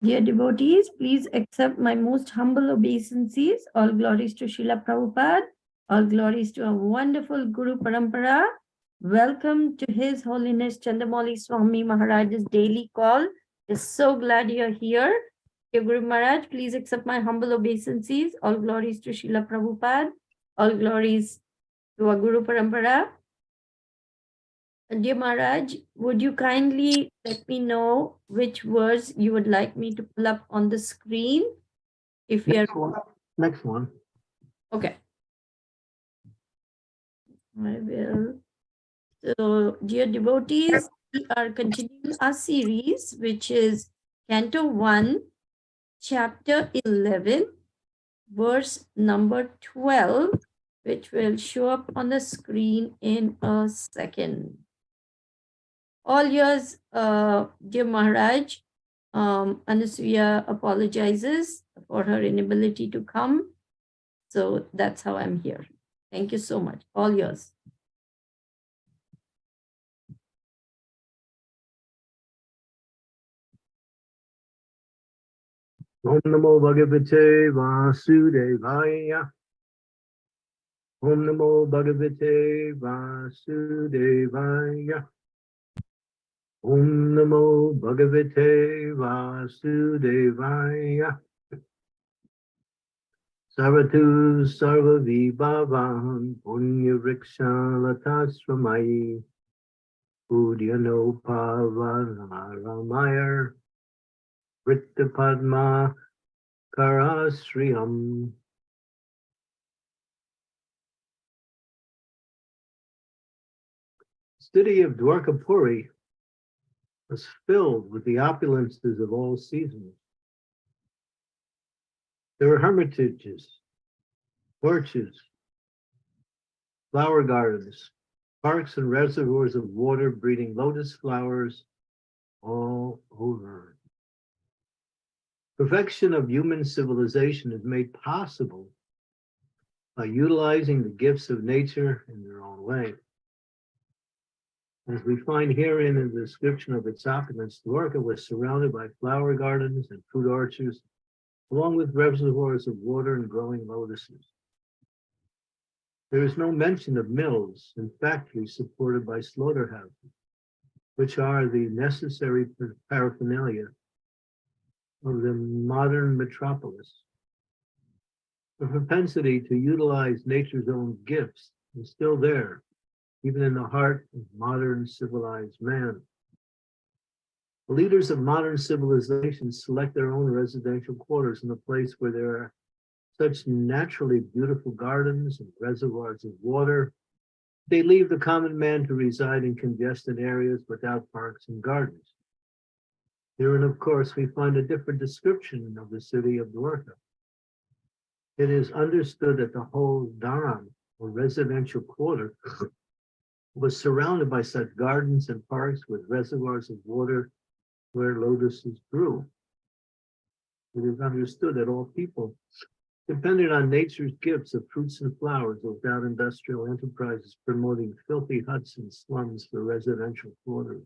Dear devotees, please accept my most humble obeisances. All glories to Srila Prabhupada. All glories to our wonderful Guru Parampara. Welcome to His Holiness Candramauli Swami Maharaj's daily call. We're so glad you're here. Dear Guru Maharaj, please accept my humble obeisances. All glories to Srila Prabhupada. All glories to our Guru Parampara. Dear Maharaj, would you kindly let me know which verse you would like me to pull up on the screen? If you are Next one. Okay. I will. So, dear devotees, we are continuing our series, which is Canto 1, Chapter 11, verse number 12, which will show up on the screen in a second. All yours, dear Maharaj. Anasuya apologizes for her inability to come. So that's how I'm here. Thank you so much. All yours. Om Namo Bhagavate Vasudevaya. Om Namo Bhagavate Vasudevaya. Om Namo Bhagavate Vasudevaya. Sarvatu Sarvavibhavam Punya Vriksha Udyano Pavanaramaya Vritta Padma Karasriyam. The city of Dwarkapuri was filled with the opulences of all seasons. There were hermitages, orchards, flower gardens, parks and reservoirs of water breeding lotus flowers all over. Perfection of human civilization is made possible by utilizing the gifts of nature in their own way. As we find herein in the description of its opulence, Dwarka was surrounded by flower gardens and fruit orchards, along with reservoirs of water and growing lotuses. There is no mention of mills and factories supported by slaughterhouses, which are the necessary paraphernalia of the modern metropolis. The propensity to utilize nature's own gifts is still there, even in the heart of modern civilized man. The leaders of modern civilization select their own residential quarters in a place where there are such naturally beautiful gardens and reservoirs of water. They leave the common man to reside in congested areas without parks and gardens. Herein, of course, we find a different description of the city of Dwarka. It is understood that the whole dharam, or residential quarter, was surrounded by such gardens and parks with reservoirs of water where lotuses grew. It is understood that all people depended on nature's gifts of fruits and flowers without industrial enterprises promoting filthy huts and slums for residential quarters.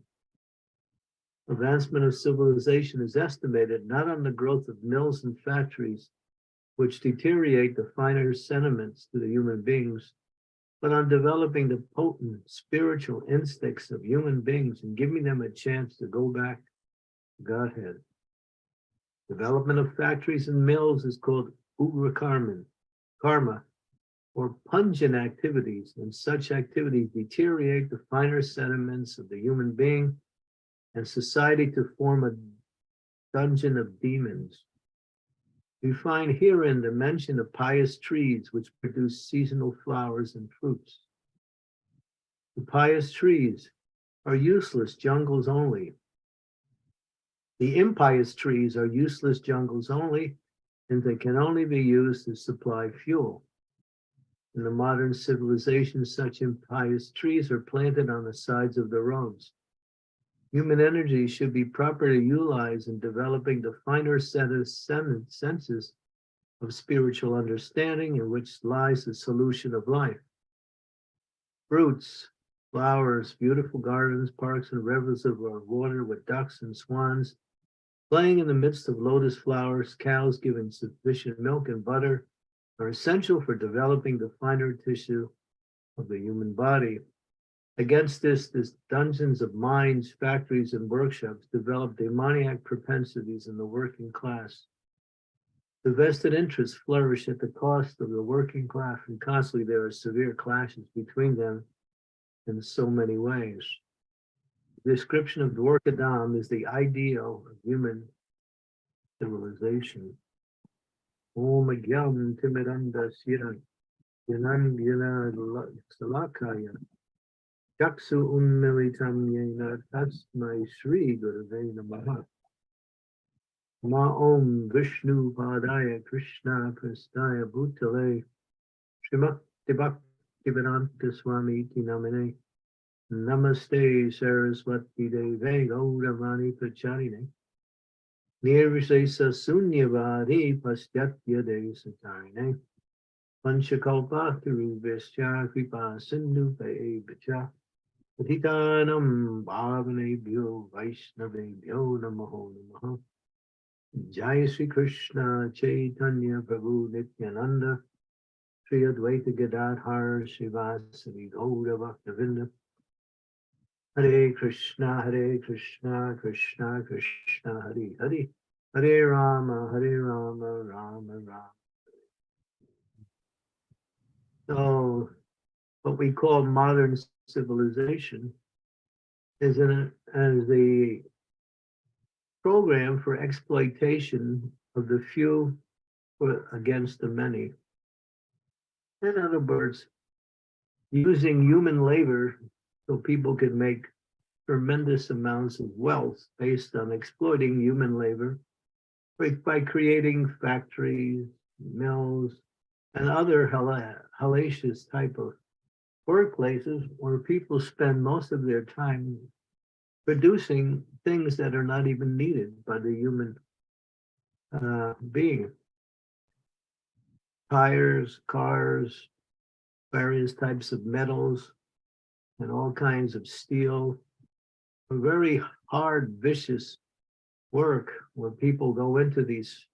Advancement of civilization is estimated not on the growth of mills and factories, which deteriorate the finer sentiments to the human beings, but on developing the potent spiritual instincts of human beings and giving them a chance to go back to Godhead. Development of factories and mills is called karma, or pungent activities, and such activities deteriorate the finer sentiments of the human being and society to form a dungeon of demons. We find herein the mention of pious trees which produce seasonal flowers and fruits. The pious trees are useless jungles only. The impious trees are useless jungles only, and they can only be used to supply fuel. In the modern civilization, such impious trees are planted on the sides of the roads. Human energy should be properly utilized in developing the finer senses of spiritual understanding in which lies the solution of life. Fruits, flowers, beautiful gardens, parks, and rivers of water with ducks and swans, playing in the midst of lotus flowers, cows giving sufficient milk and butter, are essential for developing the finer tissue of the human body. Against this dungeons of mines, factories, and workshops develop demoniac propensities in the working class. The vested interests flourish at the cost of the working class, and constantly there are severe clashes between them in so many ways. The description of Dwarkadam is the ideal of human civilization. Om Agyam Timiranda Siran Yanandina Salakaya Jaksu Unmilitam Yena Tasmai Sri Gurave Namaha. Ma Om Vishnu Padaya Krishna Prastaya Bhutale Srimati Bhaktivedanta Swami Iti Namine Namaste Saraswati Deve Gauravani Pracharine Nirvishesa Sunyavadi Pastyatya Desatarine Panchakalpa Tiruvescha Kripa Sindhu Vacha Patitanam Bhavanebhyo Vaishnavebhyo Namaho Namaha. Jai Sri Krishna Chaitanya Prabhu Nityananda Sri Advaita Gadadhar Srivasadi Gaura Bhaktavinda. Hare Krishna Krishna Krishna Hare Hare Hare Rama Rama Rama. So what we call modern civilization is the program for exploitation of the few against the many. In other words, using human labor so people can make tremendous amounts of wealth based on exploiting human labor by creating factories, mills, and other hellacious type of workplaces where people spend most of their time producing things that are not even needed by the human being. Tires, cars, various types of metals, and all kinds of steel. A very hard, vicious work where people go into these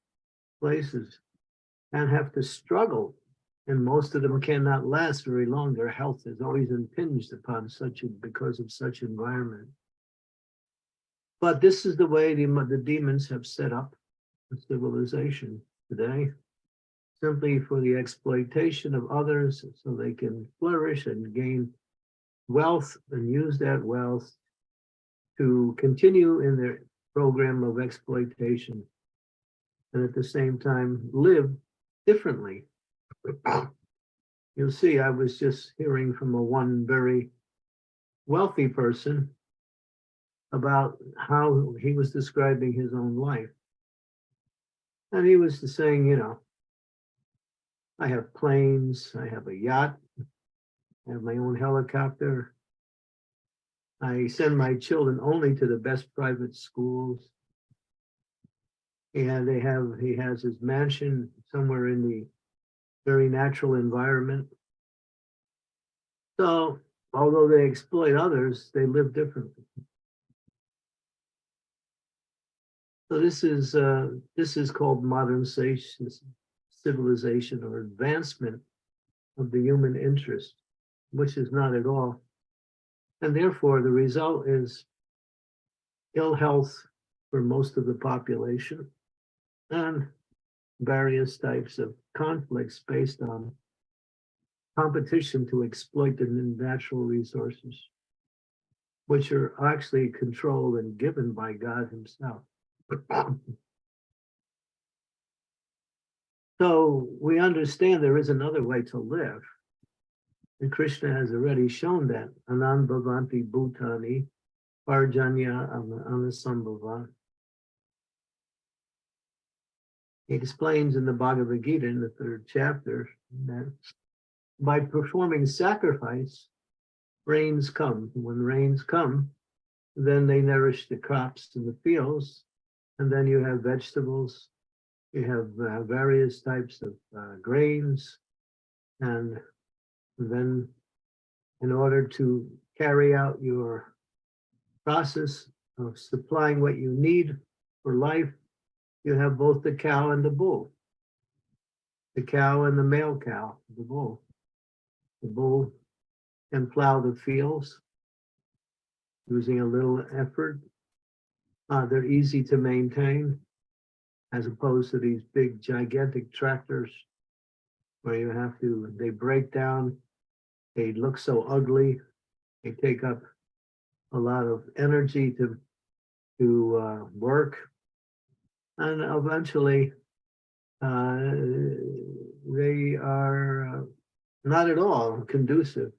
places and have to struggle. And most of them cannot last very long. Their health is always impinged upon because of such environment. But this is the way the demons have set up the civilization today, simply for the exploitation of others so they can flourish and gain wealth and use that wealth to continue in their program of exploitation and at the same time live differently. You'll see, I was just hearing from one very wealthy person about how he was describing his own life. And he was saying, I have planes, I have a yacht, I have my own helicopter, I send my children only to the best private schools. And he has his mansion somewhere in the very natural environment. So although they exploit others, they live differently. So this is called modern civilization or advancement of the human interest, which is not at all. And therefore, the result is ill health for most of the population and various types of conflicts based on competition to exploit the natural resources, which are actually controlled and given by God himself. So we understand there is another way to live. And Krishna has already shown that. Anan bhavanti bhutani parjanya anasambhava. He explains in the Bhagavad Gita in the 3rd chapter that by performing sacrifice, rains come. When rains come, then they nourish the crops in the fields, and then you have vegetables, you have various types of grains, and then in order to carry out your process of supplying what you need for life, you have both the cow and the bull. The cow and the male cow, the bull. The bull can plow the fields using a little effort. They're easy to maintain as opposed to these big, gigantic tractors where you have to, they break down, they look so ugly, they take up a lot of energy to work, and eventually they are not at all conducive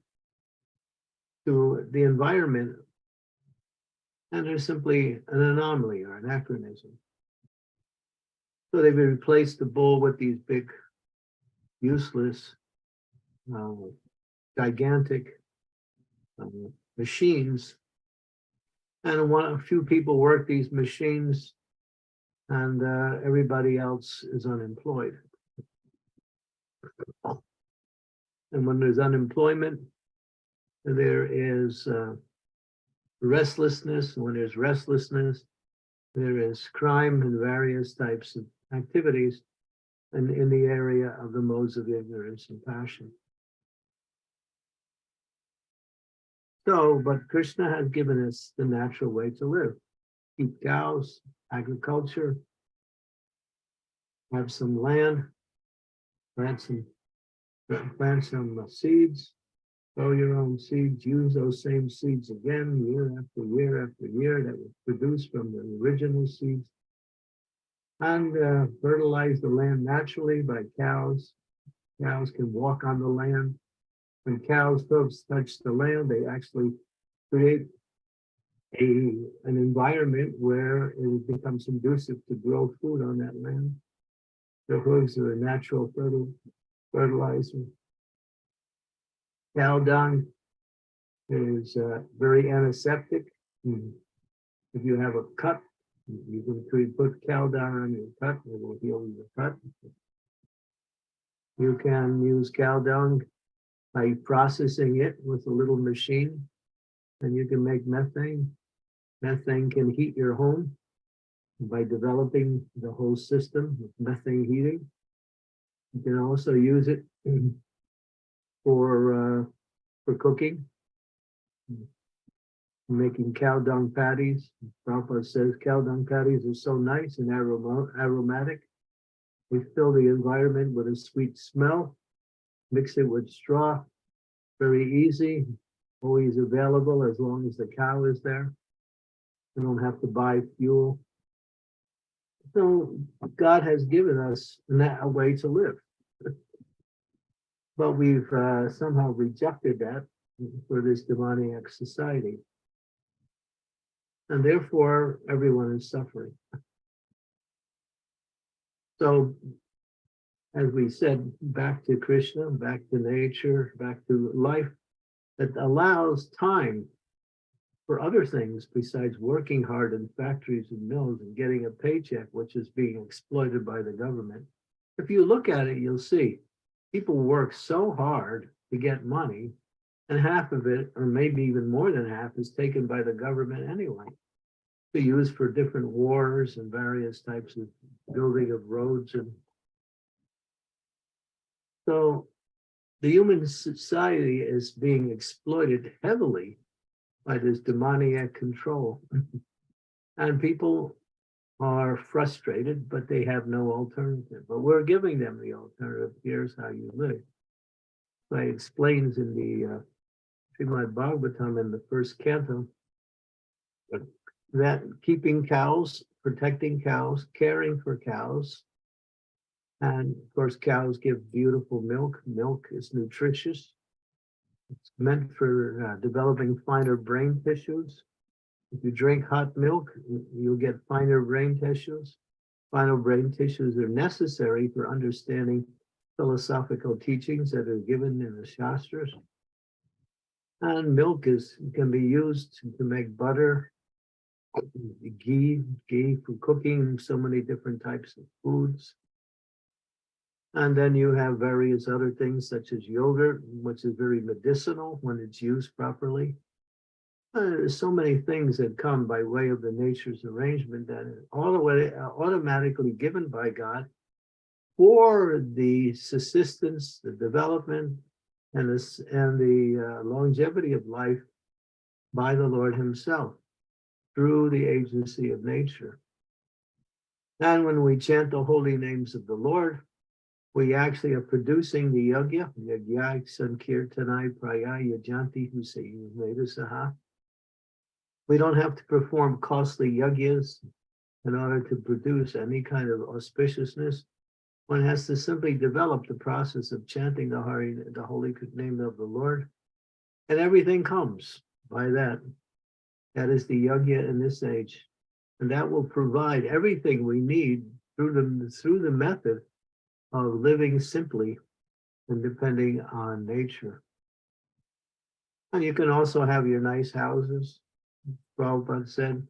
to the environment, and they're simply an anomaly or anachronism. So they've replaced the bull with these big, useless, gigantic machines. And a few people work these machines, and everybody else is unemployed. And when there's unemployment, there is restlessness. When there's restlessness, there is crime and various types of activities in the area of the modes of ignorance and passion. So, but Krishna has given us the natural way to live. Keep cows, agriculture, have some land, plant some seeds, grow your own seeds, use those same seeds again, year after year after year, that was produced from the original seeds, and fertilize the land naturally by cows. Cows can walk on the land. When cows' hooves touch the land, they actually create an environment where it becomes conducive to grow food on that land. The hooves are a natural fertilizer. Cow dung is very antiseptic. If you have a cut, you can put cow dung on your cut, it will heal your cut. You can use cow dung by processing it with a little machine, and you can make methane. Methane can heat your home by developing the whole system of methane heating. You can also use it for cooking, making cow dung patties. Prabhupada says cow dung patties are so nice and aromatic. They fill the environment with a sweet smell. Mix it with straw, very easy, always available as long as the cow is there. You don't have to buy fuel. So God has given us a way to live. But we've somehow rejected that for this demoniac society. And therefore, everyone is suffering. So, as we said, back to Krishna, back to nature, back to life that allows time for other things besides working hard in factories and mills and getting a paycheck, which is being exploited by the government. If you look at it, you'll see people work so hard to get money, and half of it, or maybe even more than half, is taken by the government anyway, to use for different wars and various types of building of roads. And so the human society is being exploited heavily by this demoniac control. And people are frustrated, but they have no alternative. But we're giving them the alternative. Here's how you live. So it explains in the Srimad Bhagavatam in the first canto that keeping cows, protecting cows, caring for cows, and of course cows give beautiful milk. Milk is nutritious. It's meant for developing finer brain tissues. If you drink hot milk, you'll get finer brain tissues. Finer brain tissues are necessary for understanding philosophical teachings that are given in the Shastras. And milk can be used to make butter, ghee for cooking so many different types of foods. And then you have various other things such as yogurt, which is very medicinal when it's used properly. There's so many things that come by way of the nature's arrangement that are all the way automatically given by God for the subsistence, the development, and the longevity of life by the Lord Himself through the agency of nature. And when we chant the holy names of the Lord, we actually are producing the yagya, sankirtanai praya yajanti husayi vedasaha. We don't have to perform costly yagyas in order to produce any kind of auspiciousness. One has to simply develop the process of chanting the holy name of the Lord, and everything comes by that. That is the yagya in this age, and that will provide everything we need through the method of living simply and depending on nature. And you can also have your nice houses. Prabhupada said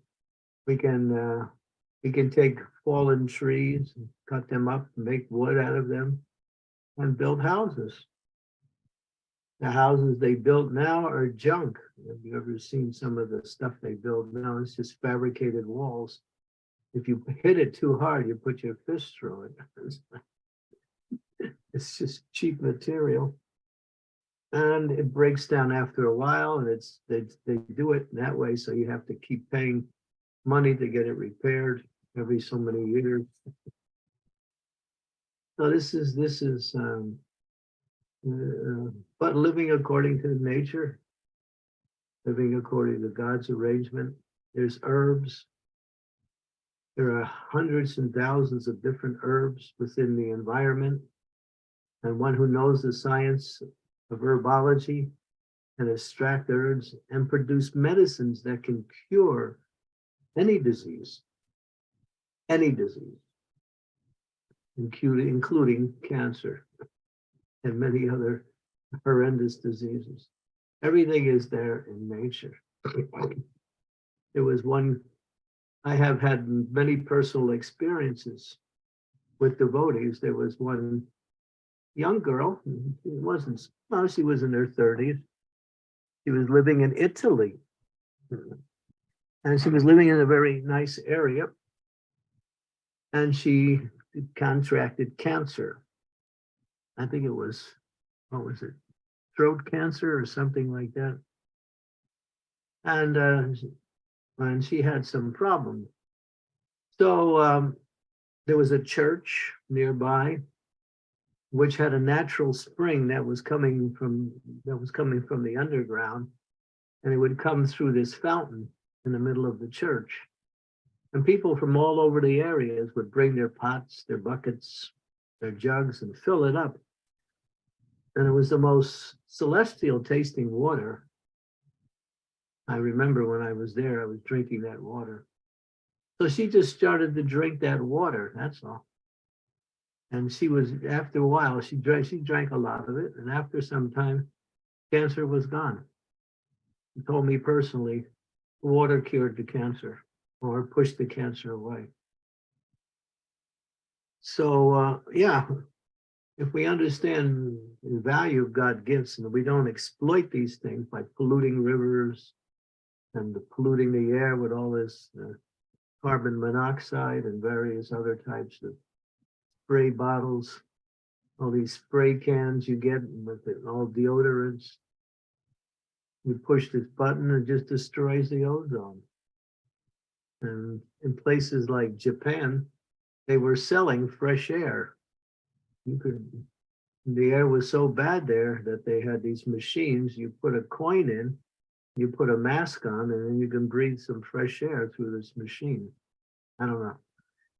we can take fallen trees, and cut them up, and make wood out of them, and build houses. The houses they build now are junk. Have you ever seen some of the stuff they build now? It's just fabricated walls. If you hit it too hard, you put your fist through it. It's just cheap material. And it breaks down after a while, and they do it that way, so you have to keep paying money to get it repaired every so many years. So this is but living according to nature, living according to God's arrangement. There's herbs. There are hundreds and thousands of different herbs within the environment. And one who knows the science of herbology can extract herbs and produce medicines that can cure any disease, including cancer and many other horrendous diseases. Everything is there in nature. There was one, I have had many personal experiences with devotees. There was one young girl, she was in her 30s. She was living in Italy. And she was living in a very nice area. And she contracted cancer. I think it was, what was it? Throat cancer or something like that. And she had some problems. So there was a church nearby which had a natural spring that was coming from the underground, and it would come through this fountain in the middle of the church. And people from all over the areas would bring their pots, their buckets, their jugs, and fill it up. And it was the most celestial tasting water. I remember when I was there, I was drinking that water. So she just started to drink that water, that's all. And after a while, she drank a lot of it. And after some time, cancer was gone. She told me personally, water cured the cancer or pushed the cancer away. So, yeah, if we understand the value of God's gifts and we don't exploit these things by polluting rivers and polluting the air with all this carbon monoxide and various other types of spray bottles, all these spray cans you get with all deodorants, you push this button, it just destroys the ozone. And in places like Japan, they were selling fresh air. The air was so bad there that they had these machines. You put a coin in, you put a mask on, and then you can breathe some fresh air through this machine. I don't know.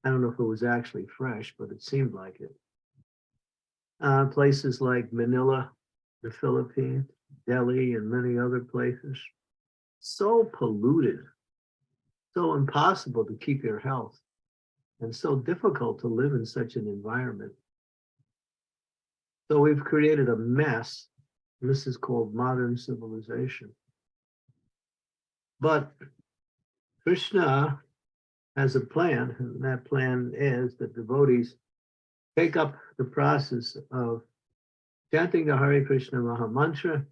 I don't know if it was actually fresh, but it seemed like it. Places like Manila, the Philippines, Delhi, and many other places, so polluted, so impossible to keep your health, and so difficult to live in such an environment. So we've created a mess. And this is called modern civilization. But Krishna has a plan, and that plan is that devotees take up the process of chanting the Hare Krishna Maha Mantra,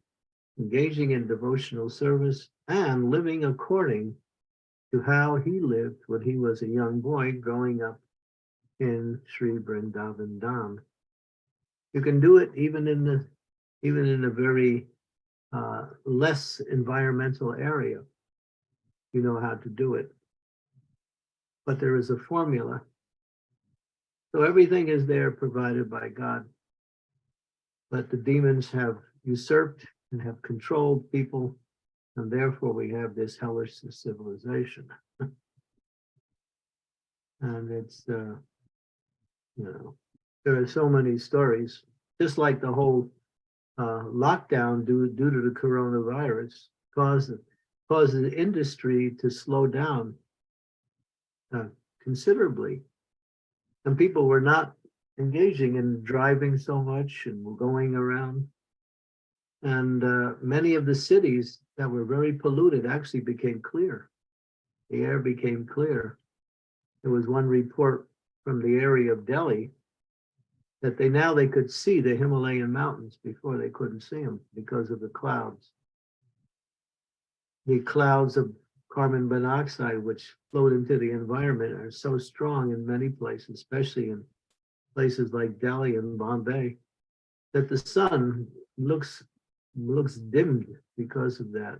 engaging in devotional service, and living according to how he lived when he was a young boy growing up in Sri Vrindavan Dham. You can do it even in a very less environmental area. You know how to do it. But there is a formula. So everything is there provided by God. But the demons have usurped and have controlled people, and therefore we have this hellish civilization. And it's, there are so many stories, just like the whole lockdown due to the coronavirus causes industry to slow down considerably. And people were not engaging in driving so much and going around. And many of the cities that were very polluted actually became clear. The air became clear. There was one report from the area of Delhi that they could see the Himalayan mountains before they couldn't see them because of the clouds. The clouds of carbon monoxide, which float into the environment, are so strong in many places, especially in places like Delhi and Bombay, that the sun looks dimmed because of that.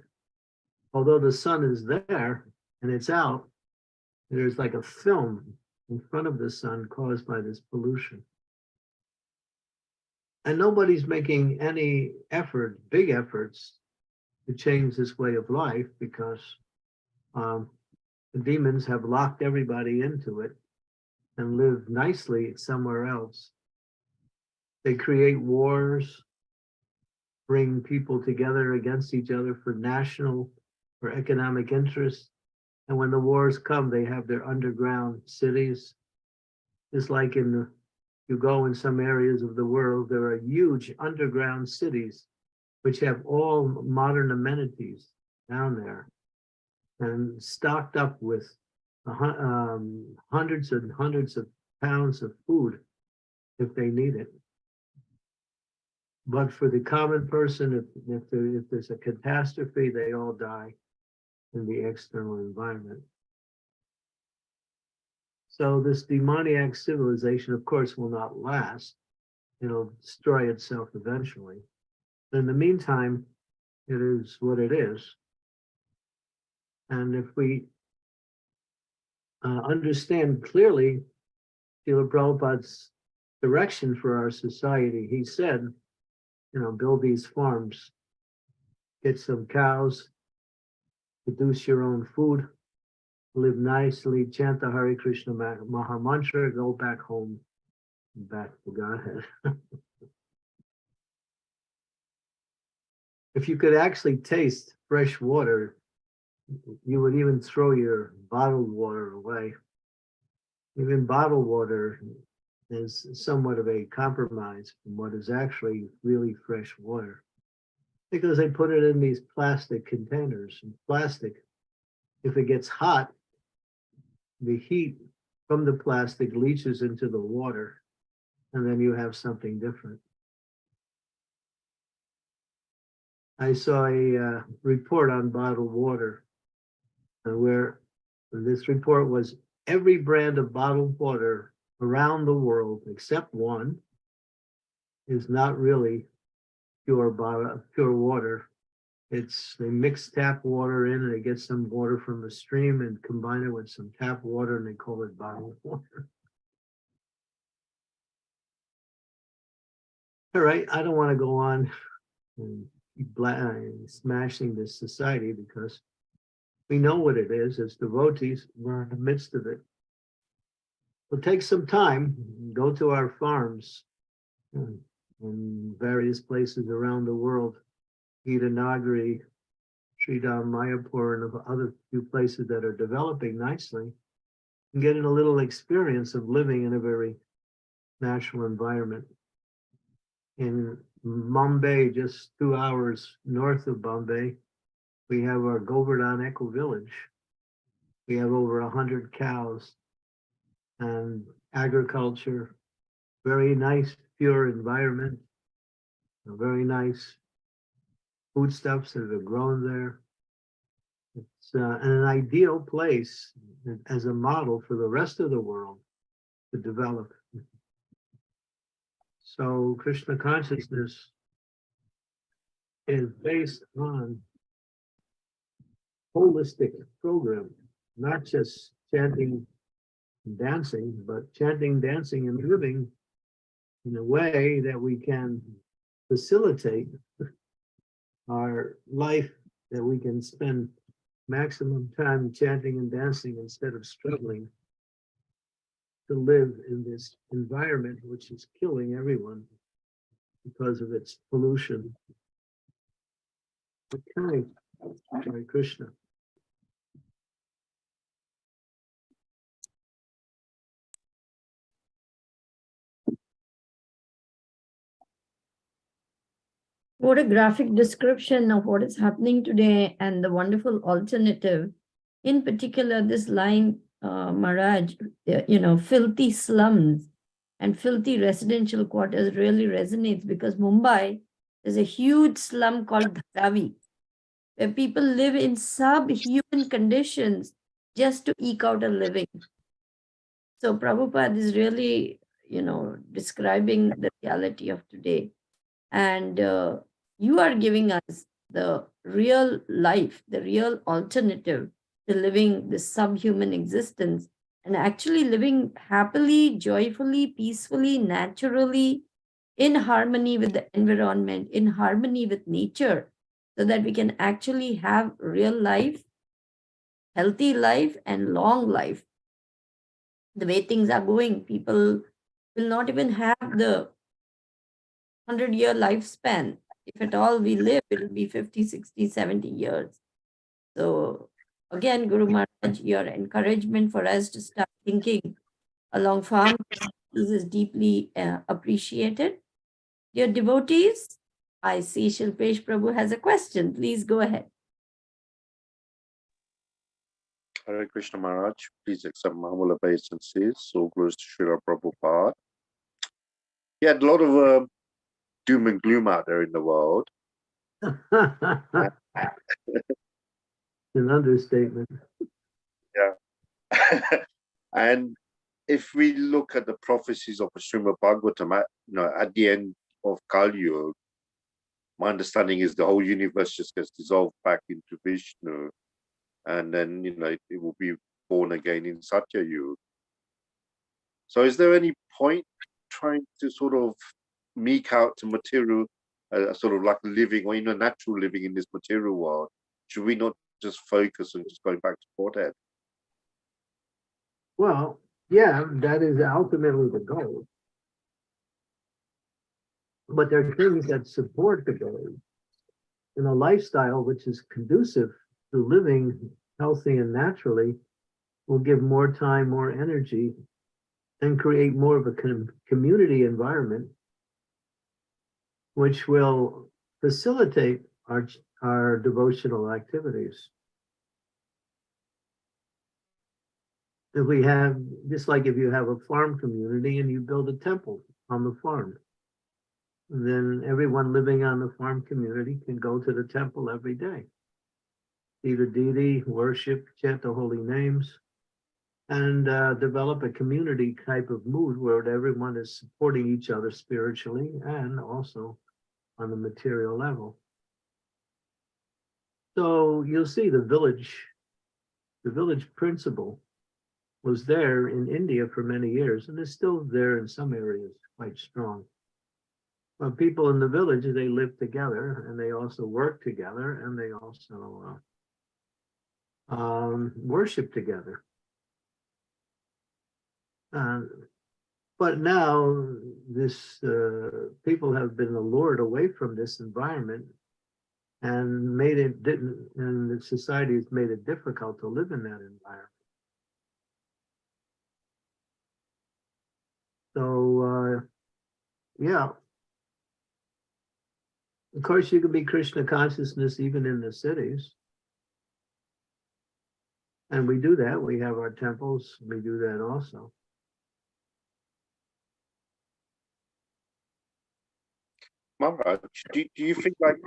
Although the sun is there and it's out, there's like a film in front of the sun caused by this pollution. And nobody's making any big efforts to change this way of life because the demons have locked everybody into it and live nicely somewhere else. They create wars, bring people together against each other for economic interests. And when the wars come, they have their underground cities. Just like you go in some areas of the world, there are huge underground cities which have all modern amenities down there and stocked up with hundreds and hundreds of pounds of food if they need it. But for the common person, if there's a catastrophe, they all die in the external environment. So this demoniac civilization, of course, will not last. It'll destroy itself eventually. In the meantime, it is what it is. And if we understand clearly Srila Prabhupada's direction for our society, he said, build these farms, get some cows, produce your own food, live nicely, chant the Hare Krishna Maha Mantra, go back home, back to Godhead. If you could actually taste fresh water, you would even throw your bottled water away. Even bottled water is somewhat of a compromise from what is actually really fresh water, because they put it in these plastic containers, and plastic If it gets hot, the heat from the plastic leaches into the water, and then you have something different. I saw a report on bottled water where this report was every brand of bottled water around the world, except one, is not really pure water. They mix tap water in and they get some water from a stream and combine it with some tap water and they call it bottled water. All right, I don't want to go on and keep smashing this society because we know what it is. As devotees, we're in the midst of it. We'll take some time, go to our farms in various places around the world, Nagari, Sridham, Mayapur, and other few places that are developing nicely, and getting a little experience of living in a very natural environment. In Mumbai, just 2 hours north of Bombay, we have our Govardhan Eco Village. We have over 100 cows and agriculture, very nice, pure environment, very nice foodstuffs that are grown there. It's an ideal place as a model for the rest of the world to develop. So Krishna consciousness is based on holistic program, not just chanting and dancing, but chanting, dancing, and living in a way that we can facilitate our life, that we can spend maximum time chanting and dancing instead of struggling to live in this environment which is killing everyone because of its pollution. Okay, Hare Krishna. What a graphic description of what is happening today and the wonderful alternative. In particular, this line, Maharaj, filthy slums and filthy residential quarters really resonates because Mumbai is a huge slum called Dharavi, where people live in subhuman conditions just to eke out a living. So Prabhupada is really, describing the reality of today. And you are giving us the real life, the real alternative to living this subhuman existence and actually living happily, joyfully, peacefully, naturally, in harmony with the environment, in harmony with nature, so that we can actually have real life, healthy life, and long life. The way things are going, people will not even have the 100-year lifespan. If at all we live, it will be 50, 60, 70 years. So again, Guru Maharaj, your encouragement for us to start thinking along farm is deeply appreciated. Dear devotees, I see Shilpesh Prabhu has a question. Please go ahead. Hare Krishna Maharaj, please accept my humble obeisances. So close to Srila Prabhupada. He had a lot of doom and gloom out there in the world. An understatement. Yeah. And if we look at the prophecies of Srimad Bhagavatam, at the end of Kali Yuga, my understanding is the whole universe just gets dissolved back into Vishnu, and then it will be born again in Satya Yuga. So is there any point trying to sort of meek out to material, sort of like living or natural living in this material world? Should we not just focus on just going back to Godhead? Well, yeah, that is ultimately the goal. But there are things that support the goal in a lifestyle which is conducive to living healthy and naturally will give more time, more energy, and create more of a community environment which will facilitate our devotional activities. if we have, just like if you have a farm community and you build a temple on the farm, then everyone living on the farm community can go to the temple every day, see the deity, worship, chant the holy names, and develop a community type of mood where everyone is supporting each other spiritually and also on the material level. So you'll see the village principle was there in India for many years and is still there in some areas, quite strong. But people in the village, they live together and they also work together and they also worship together. But now this people have been allured away from this environment and made it didn't, and the society has made it difficult to live in that environment. So yeah, of course you can be Krishna consciousness even in the cities. And we do that. We have our temples. We do that also. Maharaj, do you think like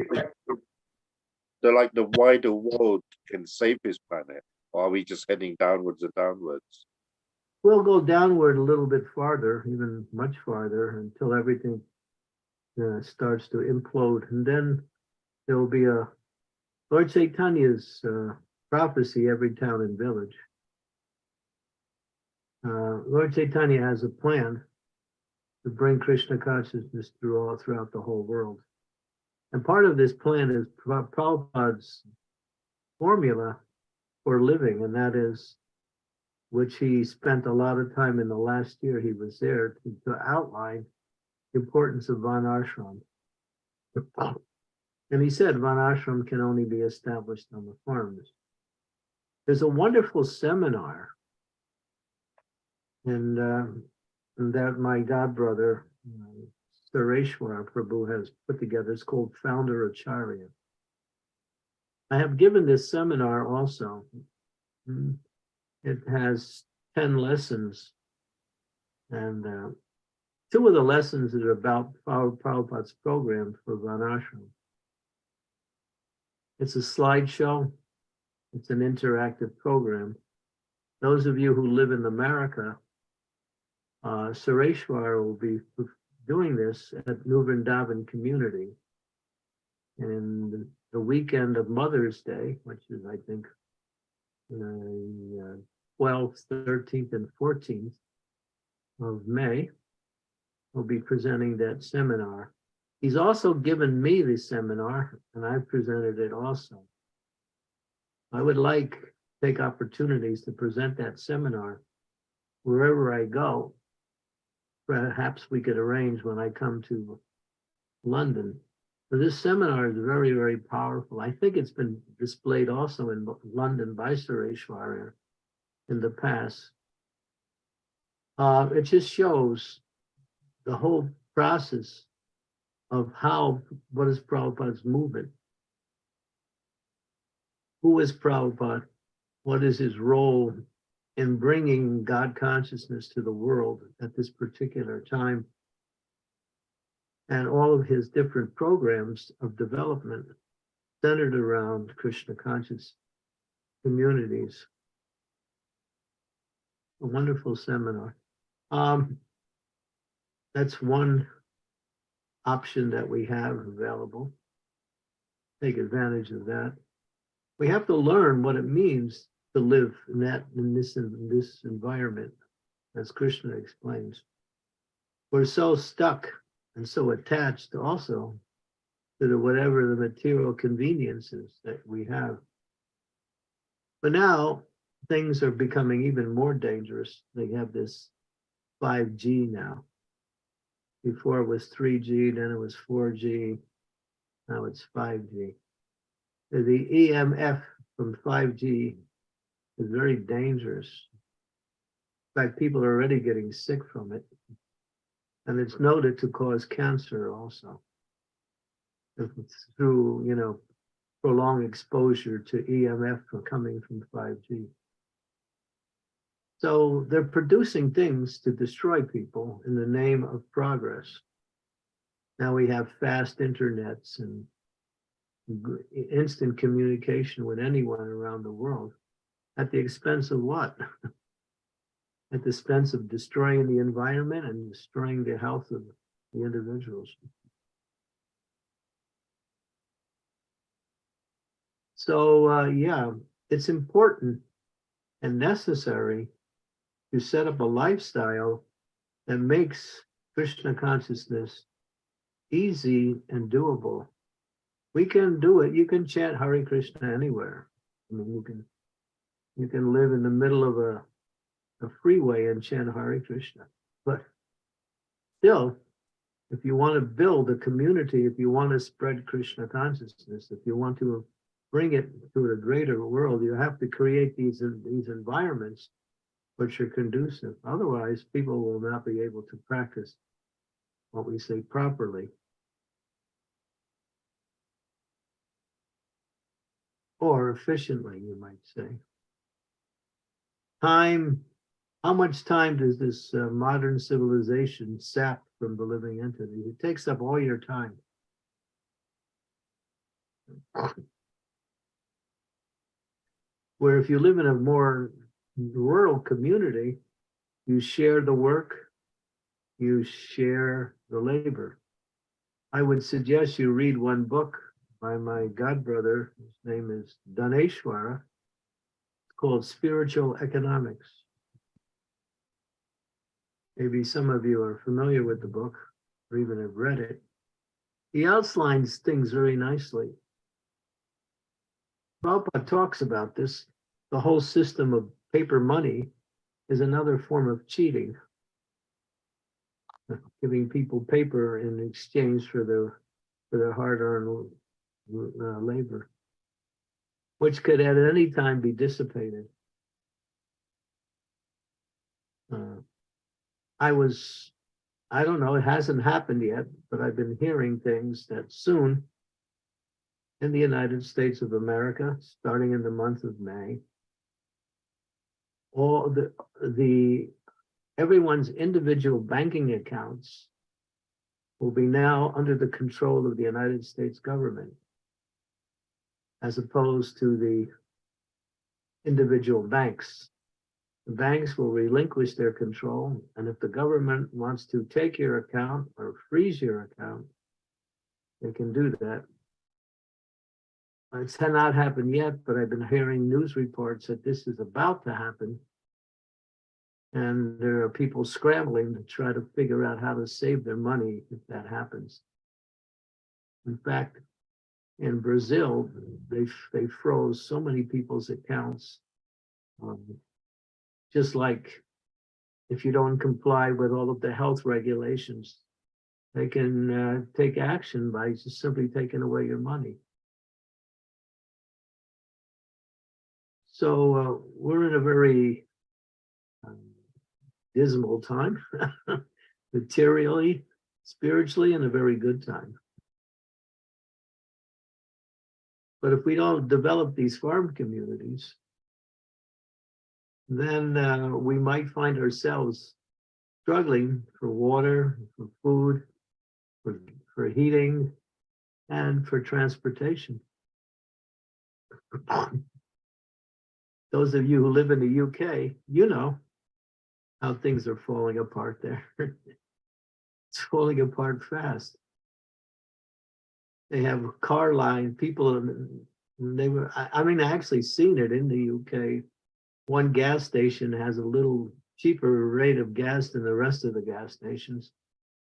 the wider world can save this planet, or are we just heading downwards and downwards? We'll go downward a little bit farther, even much farther, until everything starts to implode, and then there will be a Lord Chaitanya's prophecy: every town and village. Lord Chaitanya has a plan to bring Krishna consciousness throughout the whole world. And part of this plan is Prabhupada's formula for living, and that is, which he spent a lot of time in the last year he was there to outline the importance of Varnashram. And he said Varnashram can only be established on the farms. There's a wonderful seminar and that my godbrother, Sureshwara Prabhu, has put together. It's called Founder Acharya. I have given this seminar also. It has 10 lessons, and 2 of the lessons are about Prabhupada's program for Varnashram. It's a slideshow. It's an interactive program. Those of you who live in America, Sureshwar will be doing this at New Vrindavan Community in the weekend of Mother's Day, which is, I think, 12th, 13th, and 14th of May. Will be presenting that seminar. He's also given me the seminar, and I've presented it also. I would like to take opportunities to present that seminar wherever I go. Perhaps we could arrange when I come to London. So this seminar is very, very powerful. I think it's been displayed also in London by Sureshwar in the past. It just shows the whole process of what is Prabhupada's movement? Who is Prabhupada? What is his role in bringing God consciousness to the world at this particular time? And all of his different programs of development centered around Krishna conscious communities. A wonderful seminar. That's one option that we have available. Take advantage of that. We have to learn what it means to live in this environment, as Krishna explains. We're so stuck and so attached also to whatever the material conveniences that we have. But now things are becoming even more dangerous. They have this 5G now. Before it was 3G, then it was 4G, now it's 5G. The EMF from 5G is very dangerous. In fact, people are already getting sick from it. And it's noted to cause cancer also. Through, prolonged exposure to EMF coming from 5G. So they're producing things to destroy people in the name of progress. Now we have fast internets and instant communication with anyone around the world. At the expense of what? At the expense of destroying the environment and destroying the health of the individuals. So yeah, it's important and necessary to set up a lifestyle that makes Krishna consciousness easy and doable. We can do it. You can chant Hare Krishna anywhere. I mean, you can live in the middle of a freeway and chant Hare Krishna. But still, if you want to build a community, if you want to spread Krishna consciousness, if you want to bring it to a greater world, you have to create these environments which are conducive. Otherwise, people will not be able to practice what we say properly. Or efficiently, you might say. Time, how much time does this modern civilization sap from the living entity? It takes up all your time. Where if you live in a more rural community, you share the work, you share the labor. I would suggest you read one book by my godbrother. His name is Daneshwara. It's called Spiritual Economics. Maybe some of you are familiar with the book or even have read it. He outlines things very nicely. Prabhupada talks about this. The whole system of paper money is another form of cheating, giving people paper in exchange for their hard-earned labor, which could at any time be dissipated. I don't know, it hasn't happened yet, but I've been hearing things that soon in the United States of America, starting in the month of May, all everyone's individual banking accounts will be now under the control of the United States government, as opposed to the individual banks. The banks will relinquish their control, and if the government wants to take your account or freeze your account, they can do that. It's not happened yet, but I've been hearing news reports that this is about to happen. And there are people scrambling to try to figure out how to save their money if that happens. In fact, in Brazil, they froze so many people's accounts. Just like if you don't comply with all of the health regulations, they can take action by just simply taking away your money. So we're in a very dismal time, materially, spiritually, and a very good time. But if we don't develop these farm communities, then we might find ourselves struggling for water, for food, for heating, and for transportation. Those of you who live in the UK, you know how things are falling apart there. It's falling apart fast. They have car line, people, they were, I mean, I actually seen it in the UK. One gas station has a little cheaper rate of gas than the rest of the gas stations.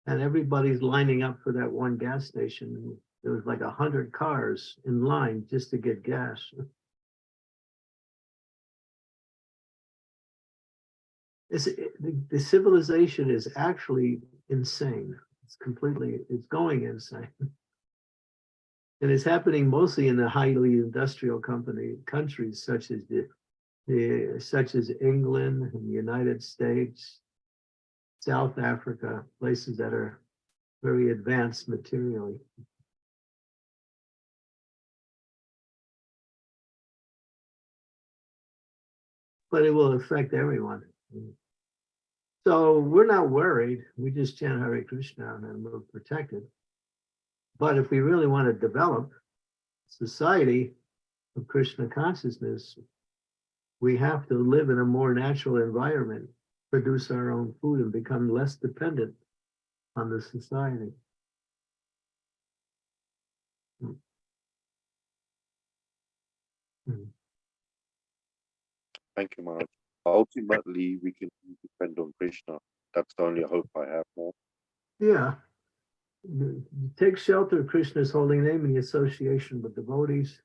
And everybody's lining up for that one gas station. There was like 100 cars in line just to get gas. The civilization is actually insane. It's going insane. And it's happening mostly in the highly industrial countries such as England and the United States, South Africa, places that are very advanced materially. But it will affect everyone. So we're not worried. We just chant Hare Krishna and we're protected. But if we really want to develop society of Krishna consciousness, we have to live in a more natural environment, produce our own food, and become less dependent on the society. Thank you, Maharaj. Ultimately, we can depend on Krishna. That's the only hope I have more. Yeah. Take shelter of Krishna's holy name in the association with devotees.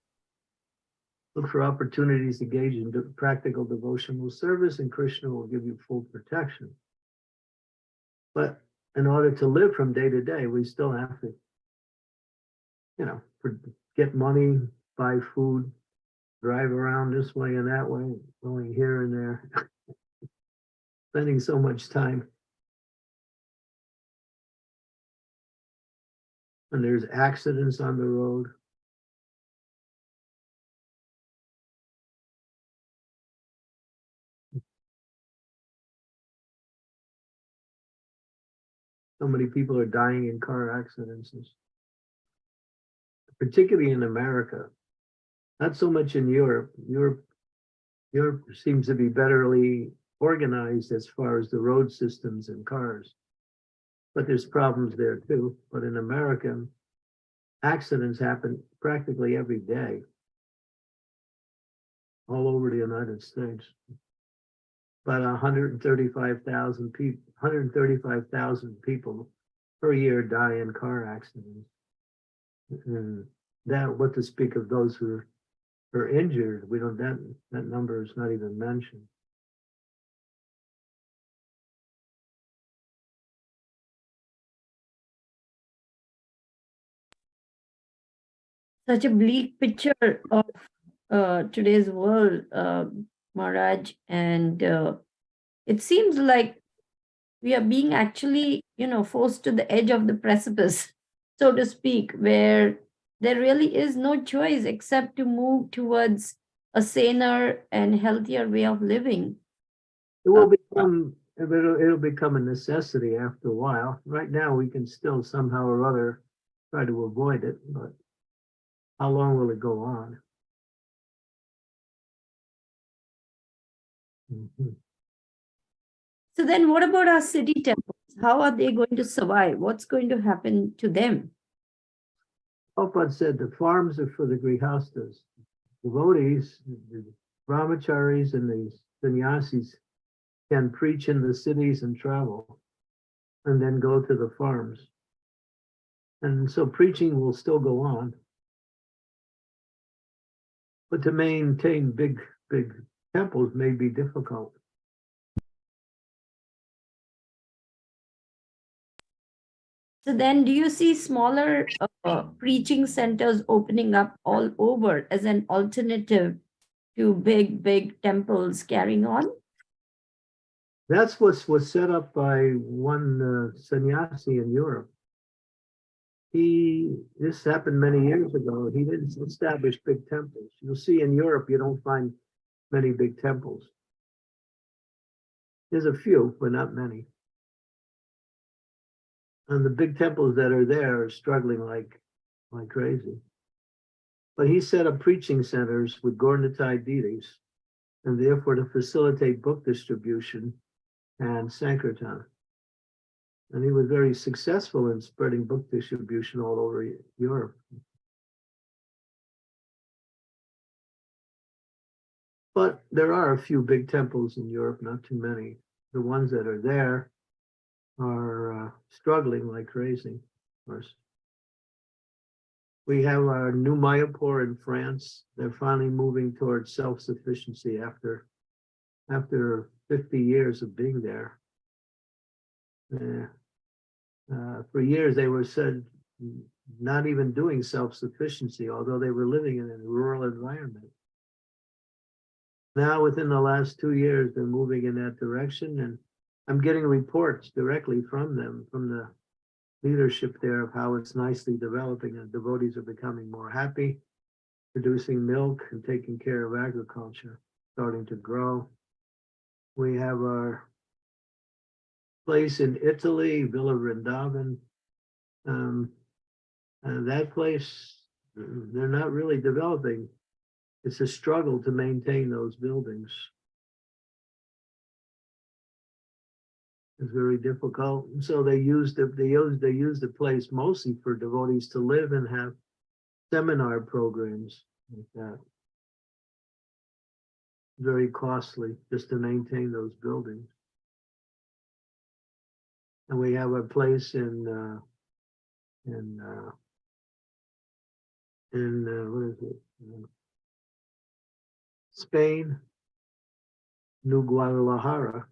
Look for opportunities to engage in practical devotional service, and Krishna will give you full protection. But in order to live from day to day, we still have to, get money, buy food, drive around this way and that way, going here and there, spending so much time. And there's accidents on the road. So many people are dying in car accidents, particularly in America. Not so much in Europe. Europe seems to be betterly organized as far as the road systems and cars. But there's problems there too. But in America, accidents happen practically every day all over the United States. About 135,000 people per year die in car accidents. And that, what to speak of those who are injured, we don't, that number is not even mentioned. Such a bleak picture of today's world, Maharaj, and it seems like we are being actually, forced to the edge of the precipice, so to speak, where there really is no choice except to move towards a saner and healthier way of living. It will become, it'll become a necessity after a while. Right now, we can still somehow or other try to avoid it, but how long will it go on? Mhm. So then what about our city temples? How are they going to survive? What's going to happen to them? Prabhupada said the farms are for the grihastas. Devotees, the brahmacharis and the sannyasis can preach in the cities and travel and then go to the farms. And so preaching will still go on. But to maintain big temples may be difficult. So then do you see smaller preaching centers opening up all over as an alternative to big temples carrying on? That's what was set up by one sannyasi in Europe. This happened many years ago. He didn't establish big temples. You'll see in Europe, you don't find many big temples. There's a few, but not many. And the big temples that are there are struggling like crazy. But he set up preaching centers with Gaurnatai deities, and therefore to facilitate book distribution and Sankirtan. And he was very successful in spreading book distribution all over Europe. But there are a few big temples in Europe, not too many. The ones that are there are struggling like crazy, of course. We have our new Mayapur in France. They're finally moving towards self-sufficiency after 50 years of being there. For years, they were said not even doing self-sufficiency, although they were living in a rural environment. Now, within the last 2 years, they're moving in that direction, and I'm getting reports directly from them, from the leadership there, of how it's nicely developing, and devotees are becoming more happy, producing milk and taking care of agriculture, starting to grow. We have our place in Italy, Villa Vrindavan. That place, they're not really developing. It's a struggle to maintain those buildings. It's very difficult. And so they use the place mostly for devotees to live and have seminar programs like that. Very costly just to maintain those buildings. And we have a place in what is it? Spain, New Guadalajara.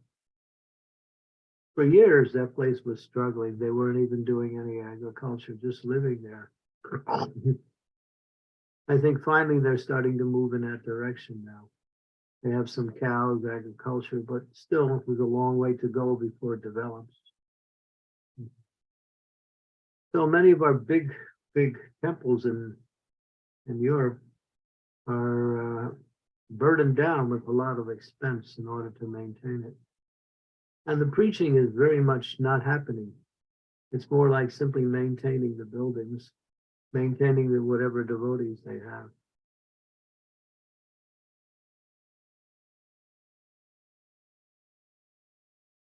For years, that place was struggling. They weren't even doing any agriculture, just living there. I think finally they're starting to move in that direction now. They have some cows, agriculture, but still there's a long way to go before it develops. So many of our big temples in Europe are burdened down with a lot of expense in order to maintain it. And the preaching is very much not happening. It's more like simply maintaining the buildings, maintaining the whatever devotees they have.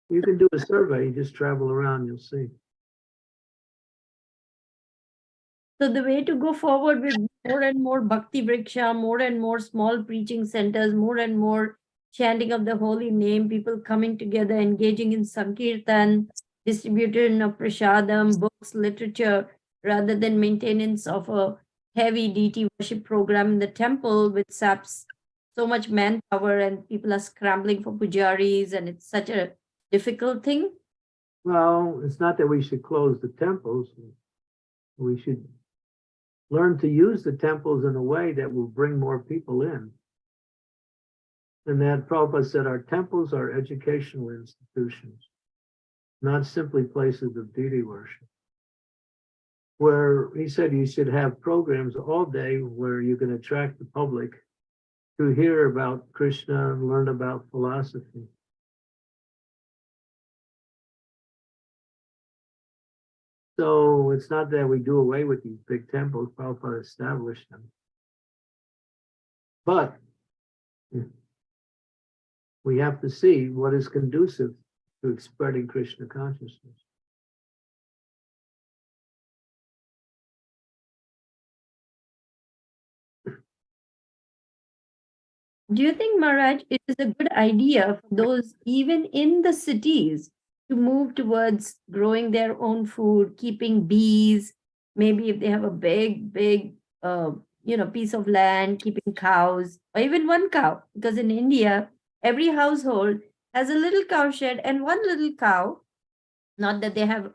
You can do a survey, you just travel around, you'll see. So the way to go forward with more and more Bhakti Vriksha, more and more small preaching centers, more and more chanting of the holy name, people coming together, engaging in Sankirtan, distribution of prasadam, books, literature, rather than maintenance of a heavy deity worship program in the temple, which saps so much manpower and people are scrambling for pujaris and it's such a difficult thing. Well, it's not that we should close the temples. We should learn to use the temples in a way that will bring more people in. And that Prabhupada said our temples are educational institutions, not simply places of deity worship. Where he said you should have programs all day where you can attract the public to hear about Krishna and learn about philosophy. So it's not that we do away with these big temples, Prabhupada established them. But we have to see what is conducive to spreading Krishna consciousness. Do you think, Maharaj, it is a good idea for those even in the cities to move towards growing their own food, keeping bees, maybe if they have a big piece of land, keeping cows, or even one cow? Because in India, every household has a little cow shed and one little cow, not that they have,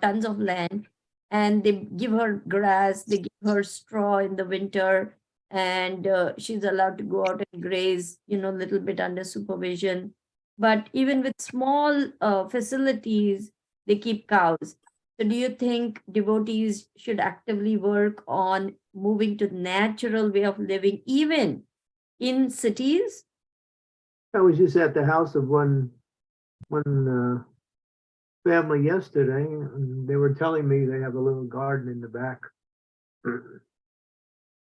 tons of land, and they give her grass, they give her straw in the winter, and she's allowed to go out and graze, a little bit under supervision. But even with small facilities, they keep cows. So do you think devotees should actively work on moving to natural way of living, even in cities? I was just at the house of one family yesterday, and they were telling me they have a little garden in the back.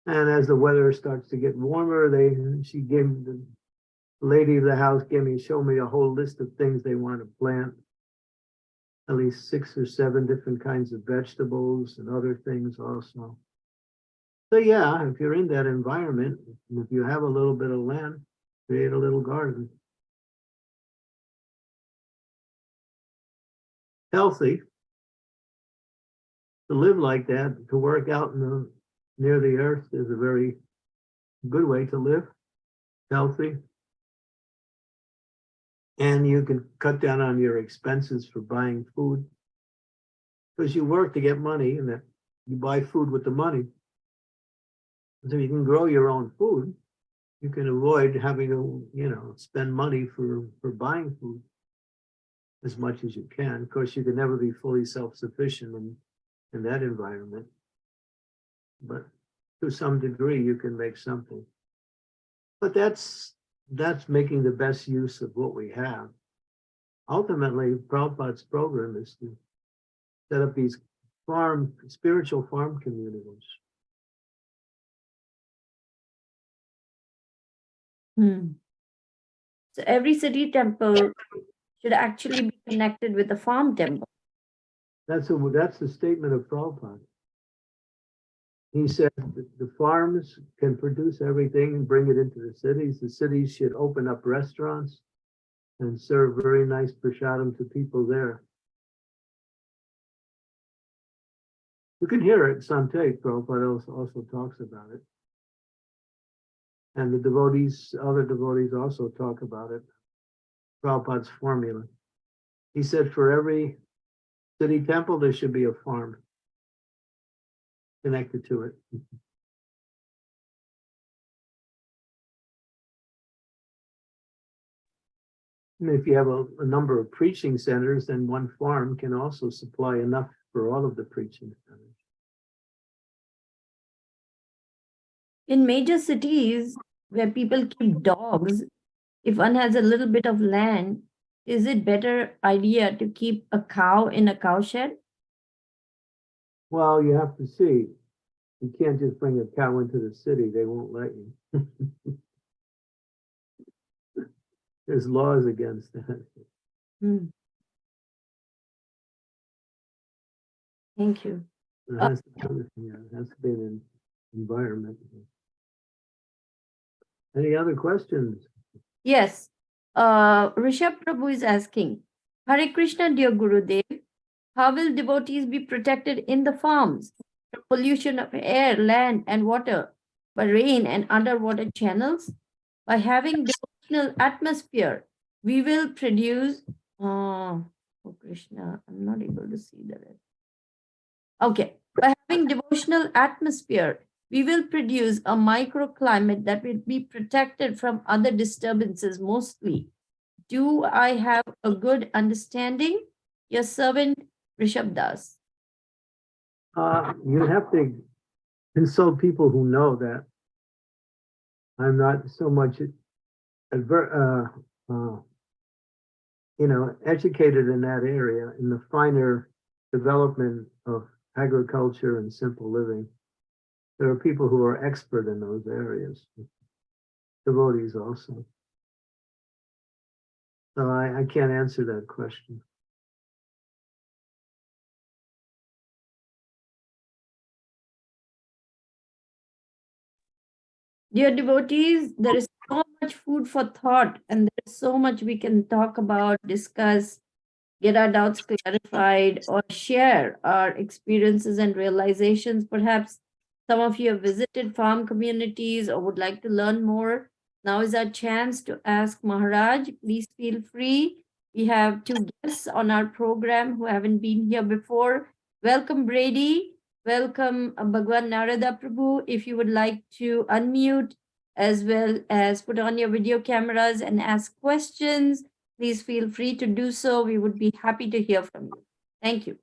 And as the weather starts to get warmer, the lady of the house showed me a whole list of things they want to plant. At least 6 or 7 different kinds of vegetables and other things also. So yeah, if you're in that environment, if you have a little bit of land, create a little garden. Healthy. To live like that, to work out near the earth is a very good way to live. Healthy. And you can cut down on your expenses for buying food. Because you work to get money and that you buy food with the money. So you can grow your own food. You can avoid having to, spend money for buying food as much as you can. Of course, you can never be fully self-sufficient in that environment. But to some degree, you can make something. But that's that's making the best use of what we have. Ultimately, Prabhupada's program is to set up these spiritual farm communities. Hmm. So every city temple should actually be connected with the farm temple. That's the statement of Prabhupada. He said that the farms can produce everything and bring it into the cities. The cities should open up restaurants and serve very nice prasadam to people there. You can hear it, it's on tape. Prabhupada also talks about it. And the devotees, other devotees also talk about it. Prabhupada's formula. He said for every city temple, there should be a farm connected to it. And if you have a number of preaching centers, then one farm can also supply enough for all of the preaching centers. In major cities where people keep dogs, if one has a little bit of land, is it better idea to keep a cow in a cow shed? Well, you have to see. You can't just bring a cow into the city. They won't let you. There's laws against that. Hmm. Thank you. It has to be an environment. Any other questions? Yes. Rishabh Prabhu is asking, Hare Krishna, dear Gurudev, how will devotees be protected in the farms from pollution of air, land, and water, by rain and underwater channels? By having devotional atmosphere, we will produce. Oh Krishna, I'm not able to see the rest. Okay. By having devotional atmosphere, we will produce a microclimate that will be protected from other disturbances mostly. Do I have a good understanding? Your servant, Rishabh Das. You have to consult people who know that. I'm not so much educated in that area, in the finer development of agriculture and simple living. There are people who are expert in those areas, devotees also. So I can't answer that question. Dear devotees, there is so much food for thought, and there is so much we can talk about, discuss, get our doubts clarified, or share our experiences and realizations. Perhaps some of you have visited farm communities or would like to learn more. Now is our chance to ask Maharaj. Please feel free. We have two guests on our program who haven't been here before. Welcome, Brady. Welcome, Bhagwan Narada Prabhu. If you would like to unmute as well as put on your video cameras and ask questions, please feel free to do so. We would be happy to hear from you. Thank you.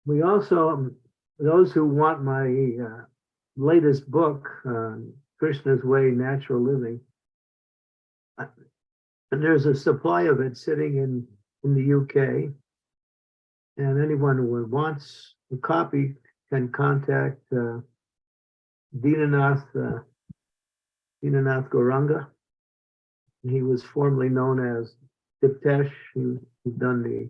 We also, those who want my latest book, Krishna's Way, Natural Living, and there's a supply of it sitting in the UK. And anyone who wants a copy can contact Dinanath Gauranga. He was formerly known as Diptesh, who's done the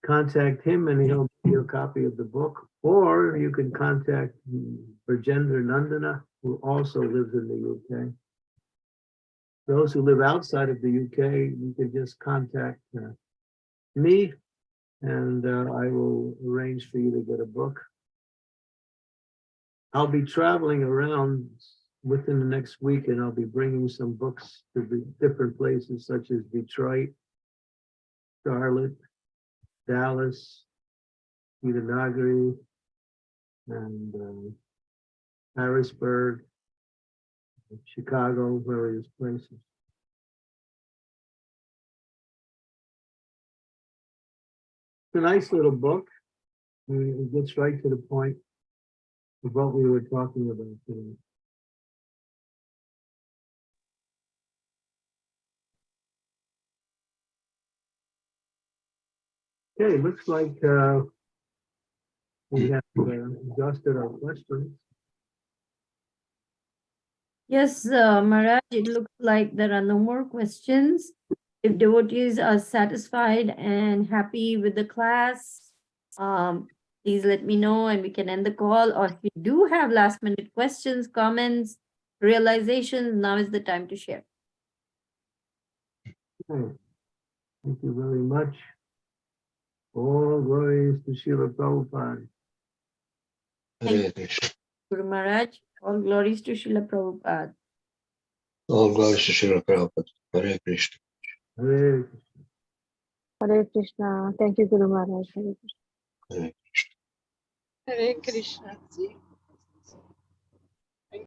contact him and he'll give you a copy of the book. Or you can contact Virjendra Nandana, who also lives in the UK. Those who live outside of the UK, you can just contact me and I will arrange for you to get a book. I'll be traveling around within the next week and I'll be bringing some books to different places such as Detroit, Charlotte, Dallas, Nagari, and Harrisburg, Chicago, various places. It's a nice little book. It gets right to the point of what we were talking about today. Okay, looks like we have exhausted our questions. Yes, Maharaj, it looks like there are no more questions. If devotees are satisfied and happy with the class, please let me know and we can end the call. Or if you do have last minute questions, comments, realizations, now is the time to share. Okay. Thank you very much. All glories to Srila Prabhupada. Hare Krishna. Guru Maharaj, all glories to Srila Prabhupada. All glories to Srila Prabhupada. Hare Krishna. Hare Krishna. Hare Krishna. Thank you, Guru Maharaj. Hare Krishna. Hare Krishna. Hare Krishna.